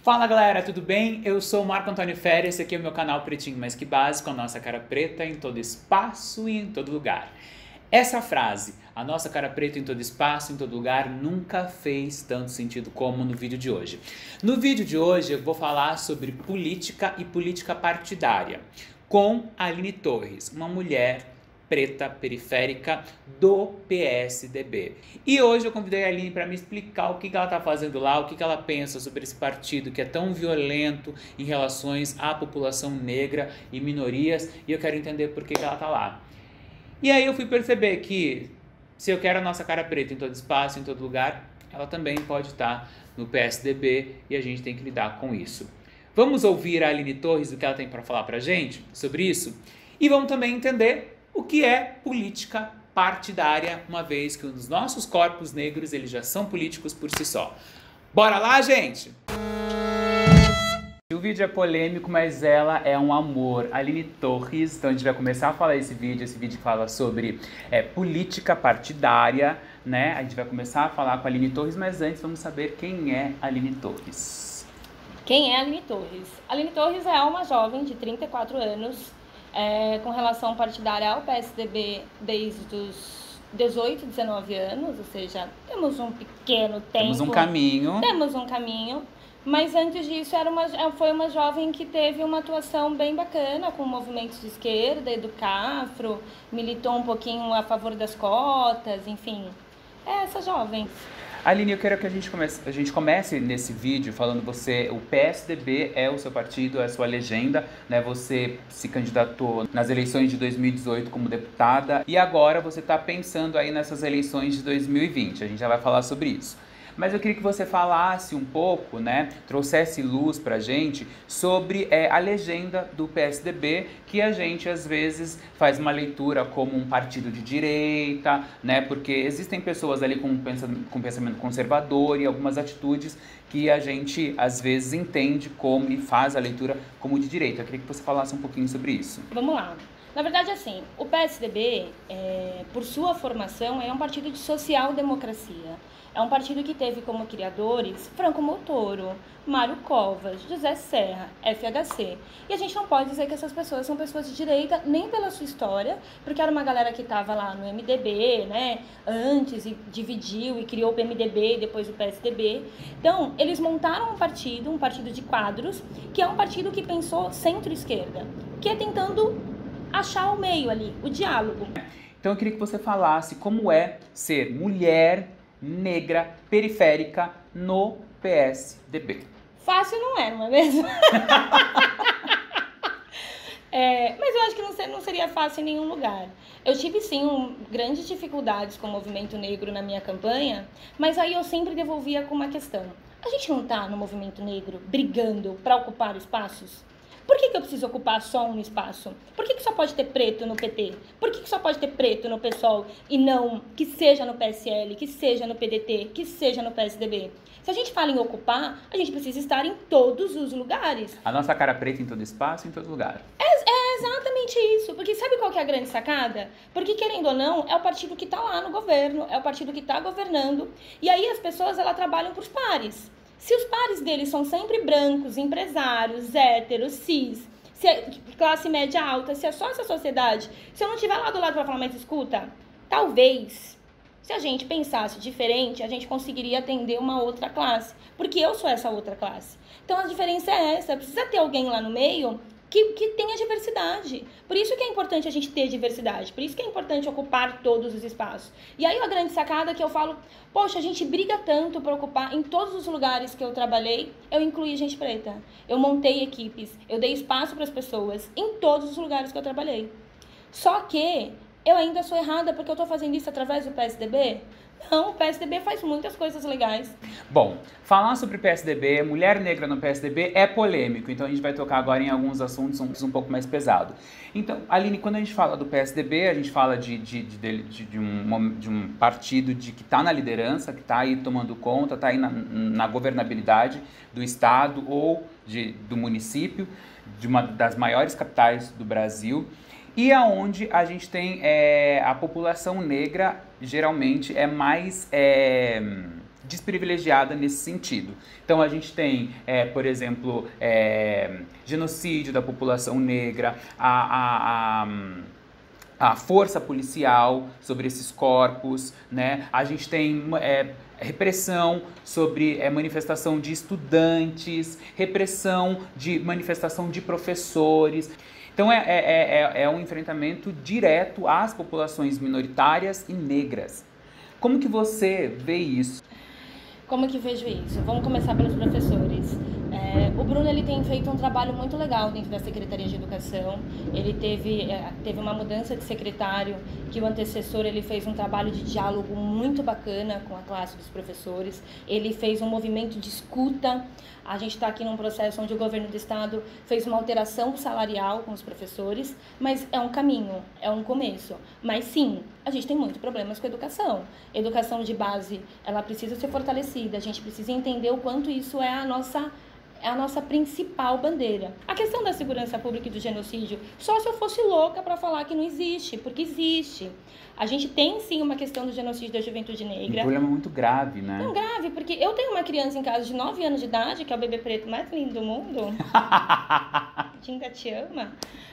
Fala galera, tudo bem? Eu sou o Marco Antônio Férias, esse aqui é o meu canal Pretinho Mais Que Básico, a nossa cara preta em todo espaço e em todo lugar. Essa frase, a nossa cara preta em todo espaço, em todo lugar, nunca fez tanto sentido como no vídeo de hoje. No vídeo de hoje eu vou falar sobre política e política partidária, com a Aline Torres, uma mulher preta periférica do PSDB. E hoje eu convidei a Aline para me explicar o que ela está fazendo lá, o que ela pensa sobre esse partido que é tão violento em relações à população negra e minorias, e eu quero entender por que ela está lá. E aí eu fui perceber que se eu quero a nossa cara preta em todo espaço, em todo lugar, ela também pode estar no PSDB e a gente tem que lidar com isso. Vamos ouvir a Aline Torres, o que ela tem para falar para a gente sobre isso? E vamos também entender o que é política partidária, uma vez que os nossos corpos negros eles já são políticos por si só. Bora lá, gente! O vídeo é polêmico, mas ela é um amor. Aline Torres, então a gente vai começar a falar esse vídeo fala sobre política partidária, né? A gente vai começar a falar com a Aline Torres, mas antes vamos saber quem é a Aline Torres. Quem é a Aline Torres? A Aline Torres é uma jovem de 34 anos, com relação partidária ao PSDB desde os 18, 19 anos, ou seja, temos um pequeno tempo. Temos um caminho. Temos um caminho, mas antes disso foi uma jovem que teve uma atuação bem bacana com movimentos de esquerda, Educafro, militou um pouquinho a favor das cotas, enfim, é essa jovem. Aline, eu quero que a gente comece nesse vídeo falando o PSDB é o seu partido, é a sua legenda, né? Você se candidatou nas eleições de 2018 como deputada e agora você está pensando aí nessas eleições de 2020, a gente já vai falar sobre isso. Mas eu queria que você falasse um pouco, né, trouxesse luz pra gente sobre a legenda do PSDB, que a gente às vezes faz uma leitura como um partido de direita, né, porque existem pessoas ali com pensamento conservador e algumas atitudes que a gente às vezes entende como e faz a leitura como de direita. Eu queria que você falasse um pouquinho sobre isso. Vamos lá. Na verdade, assim, o PSDB, por sua formação, é um partido de social-democracia. É um partido que teve como criadores Franco Montoro, Mário Covas, José Serra, FHC. E a gente não pode dizer que essas pessoas são pessoas de direita, nem pela sua história, porque era uma galera que estava lá no MDB, né, antes, e dividiu e criou o PMDB e depois o PSDB. Então, eles montaram um partido de quadros, que é um partido que pensou centro-esquerda, que é tentando achar o meio ali, o diálogo. Então eu queria que você falasse como é ser mulher negra periférica no PSDB. Fácil não é mesmo? Mas eu acho que não seria fácil em nenhum lugar. Eu tive sim grandes dificuldades com o movimento negro na minha campanha, mas aí eu sempre devolvia com uma questão. A gente não tá no movimento negro brigando para ocupar espaços? Por que eu preciso ocupar só um espaço? Por que só pode ter preto no PT? Por que só pode ter preto no PSOL e não que seja no PSL, que seja no PDT, que seja no PSDB? Se a gente fala em ocupar, a gente precisa estar em todos os lugares. A nossa cara preta em todo espaço, em todo lugar. É exatamente isso, porque sabe qual que é a grande sacada? Porque, querendo ou não, é o partido que está lá no governo, é o partido que está governando, e aí as pessoas elas trabalham para os pares. Se os pares deles são sempre brancos, empresários, héteros, cis, se é classe média alta, se é só essa sociedade, se eu não estiver lá do lado para falar, mas escuta, talvez, se a gente pensasse diferente, a gente conseguiria atender uma outra classe, porque eu sou essa outra classe. Então a diferença é essa, precisa ter alguém lá no meio que tenha diversidade. Por isso que é importante a gente ter diversidade, por isso que é importante ocupar todos os espaços. E aí a grande sacada que eu falo, poxa, a gente briga tanto para ocupar em todos os lugares que eu trabalhei, eu incluí gente preta. Eu montei equipes, eu dei espaço para as pessoas em todos os lugares que eu trabalhei. Só que eu ainda sou errada porque eu estou fazendo isso através do PSDB? Não, o PSDB faz muitas coisas legais. Bom, falar sobre PSDB, mulher negra no PSDB é polêmico, então a gente vai tocar agora em alguns assuntos um pouco mais pesados. Então, Aline, quando a gente fala do PSDB, a gente fala de um partido que está na liderança, que está aí tomando conta, está aí na governabilidade do estado ou do município, de uma das maiores capitais do Brasil. E aonde a gente tem a população negra geralmente é mais desprivilegiada nesse sentido. Então a gente tem, por exemplo, genocídio da população negra, a força policial sobre esses corpos, né? A gente tem repressão sobre manifestação de estudantes, repressão de manifestação de professores. Então é um enfrentamento direto às populações minoritárias e negras. Como que você vê isso? Como que vejo isso? Vamos começar pelos professores. O Bruno ele tem feito um trabalho muito legal dentro da Secretaria de Educação. Ele teve uma mudança de secretário, que o antecessor ele fez um trabalho de diálogo muito bacana com a classe dos professores. Ele fez um movimento de escuta. A gente está aqui num processo onde o governo do estado fez uma alteração salarial com os professores, mas é um caminho, é um começo. Mas sim, a gente tem muitos problemas com a educação. Educação de base, ela precisa ser fortalecida, a gente precisa entender o quanto isso é a nossa principal bandeira. A questão da segurança pública e do genocídio, só se eu fosse louca para falar que não existe, porque existe. A gente tem sim uma questão do genocídio da juventude negra. Um problema muito grave, né? Não, grave, porque eu tenho uma criança em casa de 9 anos de idade, que é o bebê preto mais lindo do mundo. Tinga te ama.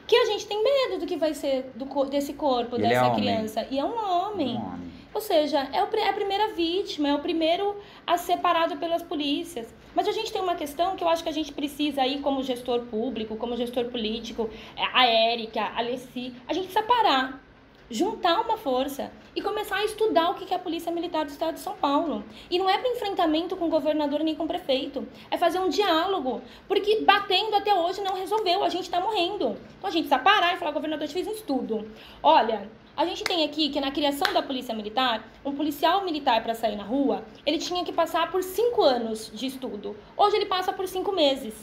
Que a gente tem medo do que vai ser desse corpo, Ele dessa é criança. homem. E é um homem. Um homem. Ou seja, é a primeira vítima, é o primeiro a ser parado pelas polícias. Mas a gente tem uma questão que eu acho que a gente precisa aí, como gestor público, como gestor político, a Érica, a Alessi, a gente precisa parar, juntar uma força e começar a estudar o que é a Polícia Militar do Estado de São Paulo. E não é para enfrentamento com o governador nem com o prefeito, é fazer um diálogo, porque batendo até hoje não resolveu, a gente está morrendo. Então a gente precisa parar e falar, governador, a gente fez um estudo. Olha, a gente tem aqui que na criação da Polícia Militar, um policial militar para sair na rua, ele tinha que passar por 5 anos de estudo. Hoje ele passa por 5 meses.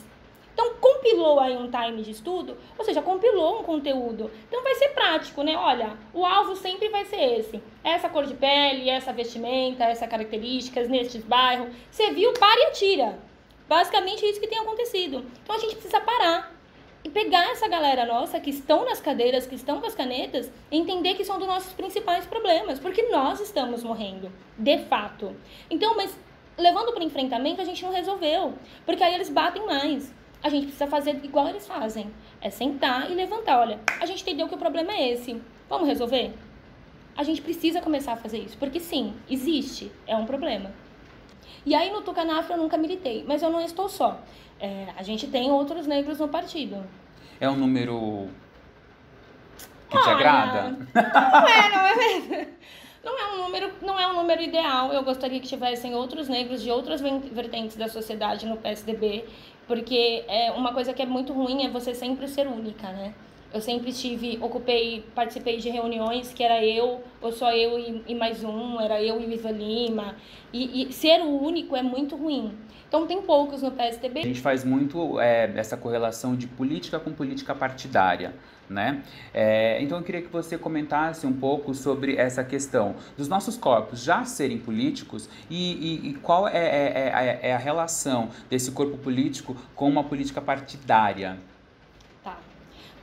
Então, compilou aí um time de estudo, ou seja, compilou um conteúdo. Então, vai ser prático, né? Olha, o alvo sempre vai ser esse. Essa cor de pele, essa vestimenta, essas características, nestes bairros. Você viu, para e atira. Basicamente, é isso que tem acontecido. Então, a gente precisa parar e pegar essa galera nossa que estão nas cadeiras, que estão com as canetas, e entender que são dos nossos principais problemas, porque nós estamos morrendo, de fato. Então, mas levando para enfrentamento, a gente não resolveu, porque aí eles batem mais. A gente precisa fazer igual eles fazem, é sentar e levantar. Olha, a gente entendeu que o problema é esse, vamos resolver? A gente precisa começar a fazer isso, porque sim, existe, é um problema. E aí no Tucanafro eu nunca militei, mas eu não estou só. A gente tem outros negros no partido. É um número que te agrada? Não é mesmo? Não é um número ideal. Eu gostaria que tivessem outros negros de outras vertentes da sociedade no PSDB, porque uma coisa que é muito ruim é você sempre ser única, né? Eu sempre participei de reuniões que era eu, ou só eu e mais um, era eu e o Ivan Lima, e ser o único é muito ruim. Então tem poucos no PSDB. A gente faz muito essa correlação de política com política partidária, né? Então eu queria que você comentasse um pouco sobre essa questão dos nossos corpos já serem políticos e qual é a relação desse corpo político com uma política partidária. Tá.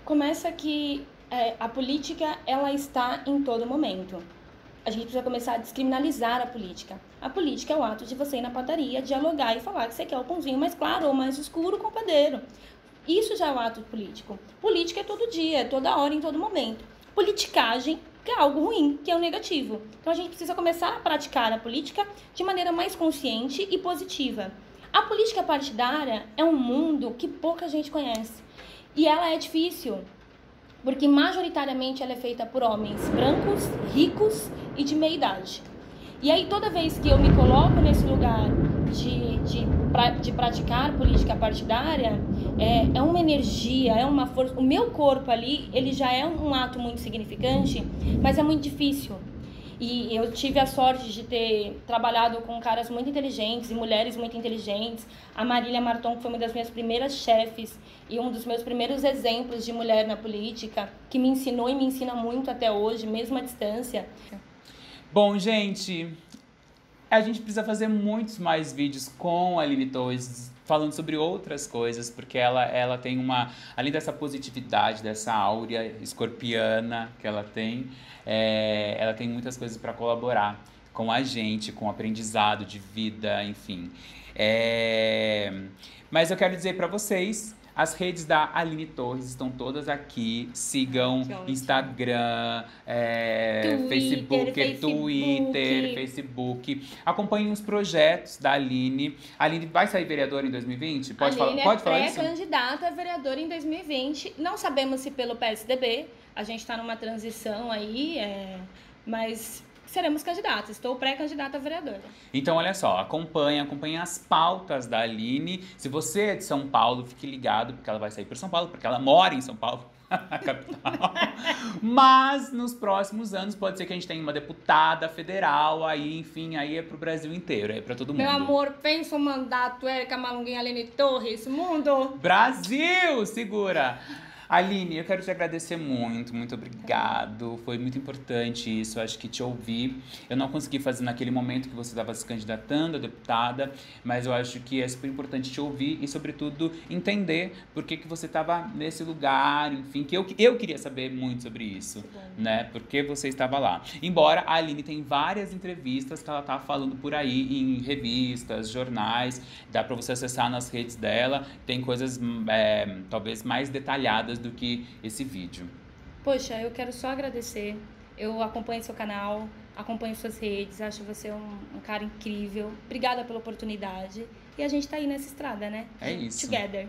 Começa que a política, ela está em todo momento. A gente precisa começar a descriminalizar a política. A política é o ato de você ir na padaria, dialogar e falar que você quer o pãozinho mais claro ou mais escuro com o padeiro. Isso já é o ato político. Política é todo dia, é toda hora, em todo momento. Politicagem, que é algo ruim, que é o negativo. Então a gente precisa começar a praticar a política de maneira mais consciente e positiva. A política partidária é um mundo que pouca gente conhece. E ela é difícil, porque majoritariamente ela é feita por homens brancos, ricos e de meia idade. E aí toda vez que eu me coloco nesse lugar de praticar política partidária, é uma energia, é uma força. O meu corpo ali, ele já é um ato muito significante, mas é muito difícil. E eu tive a sorte de ter trabalhado com caras muito inteligentes e mulheres muito inteligentes. A Marília Marton, que foi uma das minhas primeiras chefes e um dos meus primeiros exemplos de mulher na política, que me ensinou e me ensina muito até hoje, mesmo à distância. Bom, gente, a gente precisa fazer muitos mais vídeos com a Aline Torres, falando sobre outras coisas, porque ela tem além dessa positividade, dessa áurea escorpiana que ela tem muitas coisas para colaborar com a gente, com aprendizado de vida, enfim. Mas eu quero dizer para vocês, as redes da Aline Torres estão todas aqui. Sigam Instagram, Twitter, Facebook. Acompanhem os projetos da Aline. A Aline vai sair vereadora em 2020? Pode falar isso? Aline é pré-candidata a vereadora em 2020. Não sabemos se pelo PSDB. A gente está numa transição aí, mas seremos candidatos. Estou pré-candidata a vereadora. Então, olha só, acompanhe as pautas da Aline. Se você é de São Paulo, fique ligado, porque ela vai sair para São Paulo, porque ela mora em São Paulo, a capital. Mas nos próximos anos pode ser que a gente tenha uma deputada federal, aí, enfim, aí é pro Brasil inteiro, é para todo mundo. Meu amor, pensa o mandato, Érica Malunguinha, Aline Torres, mundo! Brasil, segura! Aline, eu quero te agradecer muito, muito obrigado. Foi muito importante isso, acho que te ouvir. Eu não consegui fazer naquele momento que você estava se candidatando a deputada, mas eu acho que é super importante te ouvir e, sobretudo, entender por que você estava nesse lugar, enfim, que eu queria saber muito sobre isso, né? Por que você estava lá. Embora a Aline tem várias entrevistas que ela tá falando por aí em revistas, jornais, dá para você acessar nas redes dela, tem coisas talvez mais detalhadas do que esse vídeo. Poxa, eu quero só agradecer. Eu acompanho seu canal, acompanho suas redes, acho você um cara incrível. Obrigada pela oportunidade. E a gente tá aí nessa estrada, né? É isso. Together.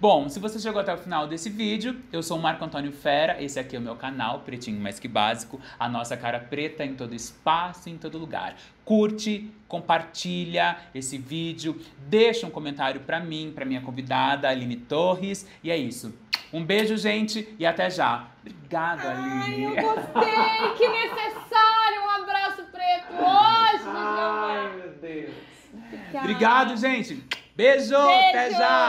Bom, se você chegou até o final desse vídeo, eu sou o Marco Antônio Fera, esse aqui é o meu canal, Pretinho Mais Que Básico, a nossa cara preta em todo espaço, em todo lugar. Curte, compartilha esse vídeo, deixa um comentário pra mim, pra minha convidada, Aline Torres, e é isso. Um beijo, gente, e até já. Obrigado, Aline. Ai, eu gostei, que necessário, um abraço preto hoje. Ai, meu Deus. Obrigado, gente. Beijo, até já.